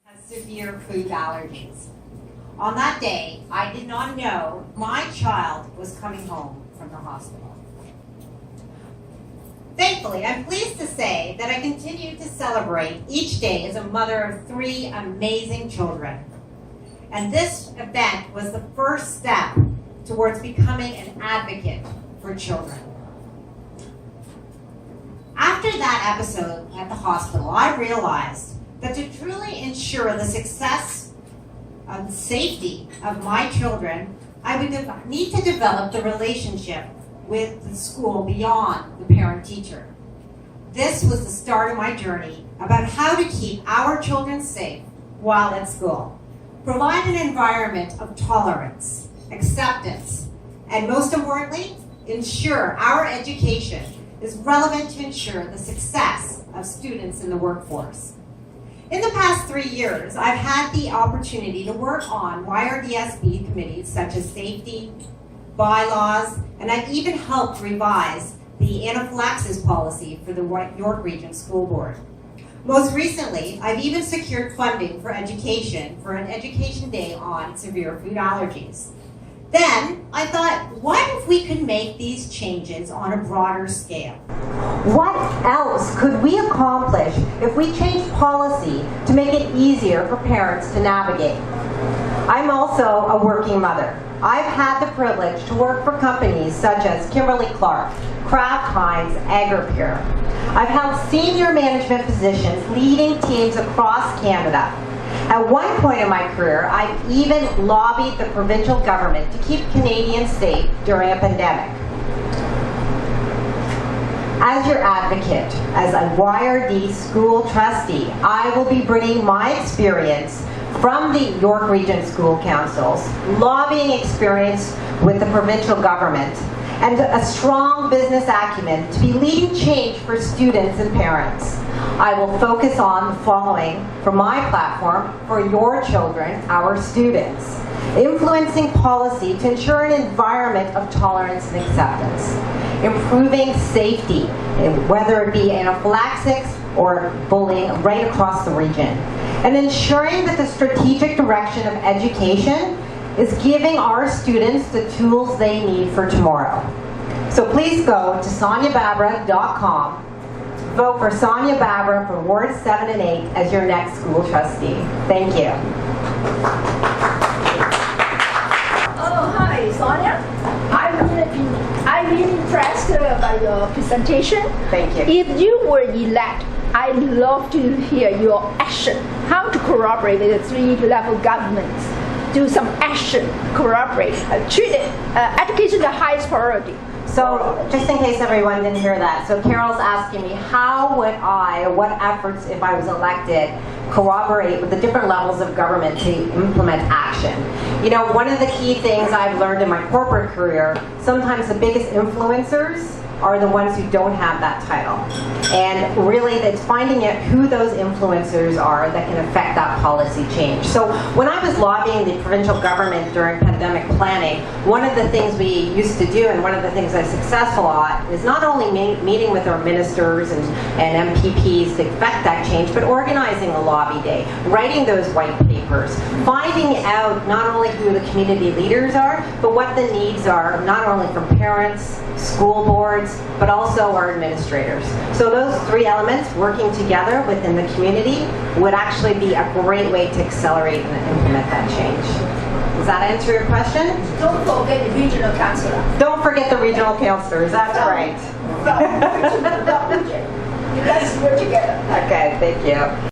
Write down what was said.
has severe food allergies. On that day, I did not know my child was coming home from the hospital. Thankfully, I'm pleased to say that I continue to celebrate each day as a mother of 3 amazing children. And this event was the first step towards becoming an advocate for children. After that episode at the hospital, I realized that to truly ensure the success and safety of my children, I would need to develop the relationship with the school beyond the parent-teacher. This was the start of my journey about how to keep our children safe while at school, provide an environment of tolerance, acceptance, and most importantly, ensure our education is relevant to ensure the success of students in the workforce. In the past 3 years, I've had the opportunity to work on YRDSB committees such as safety, bylaws, and I've even helped revise the anaphylaxis policy for the York Region School Board. Most recently, I've even secured funding for education for an education day on severe food allergies. Then, I thought, what if we could make these changes on a broader scale? What else could we accomplish if we changed policy to make it easier for parents to navigate? I'm also a working mother. I've had the privilege to work for companies such as Kimberly-Clark, Kraft Heinz, Agripure. I've held senior management positions leading teams across Canada. At one point in my career, I've even lobbied the provincial government to keep Canadians safe during a pandemic. As your advocate, as a YRD school trustee, I will be bringing my experience from the York Region School Councils, lobbying experience with the provincial government, and a strong business acumen to be leading change for students and parents. I will focus on the following for my platform for your children, our students. Influencing policy to ensure an environment of tolerance and acceptance. Improving safety, whether it be anaphylaxis or bullying right across the region. And ensuring that the strategic direction of education is giving our students the tools they need for tomorrow. So please go to SoniaBabra.com. Vote for Sonia Babra for Wards 7 and 8 as your next school trustee. Thank you. Oh, hi, Sonia. I'm really impressed by your presentation. Thank you. If you were elected, I'd love to hear your action. How to cooperate with the 3-level governments. Do some action, cooperate, treat education the highest priority. So, just in case everyone didn't hear that, so Carol's asking me, how would I, what efforts, if I was elected, cooperate with the different levels of government to implement action? You know, one of the key things I've learned in my corporate career, sometimes the biggest influencers are the ones who don't have that title. And really, it's finding out who those influencers are that can affect that policy change. So when I was lobbying the provincial government during pandemic planning, one of the things we used to do, and one of the things I was successful at, is not only meeting with our ministers and MPPs to affect that change, but organizing a lobby day, writing those white papers, finding out not only who the community leaders are, but what the needs are, not only from parents, school boards, but also our administrators. So those 3 elements working together within the community would actually be a great way to accelerate and implement that change. Does that answer your question? Don't forget the regional councillor. Don't forget the regional councillors, that's right. Let's work together. Okay, thank you.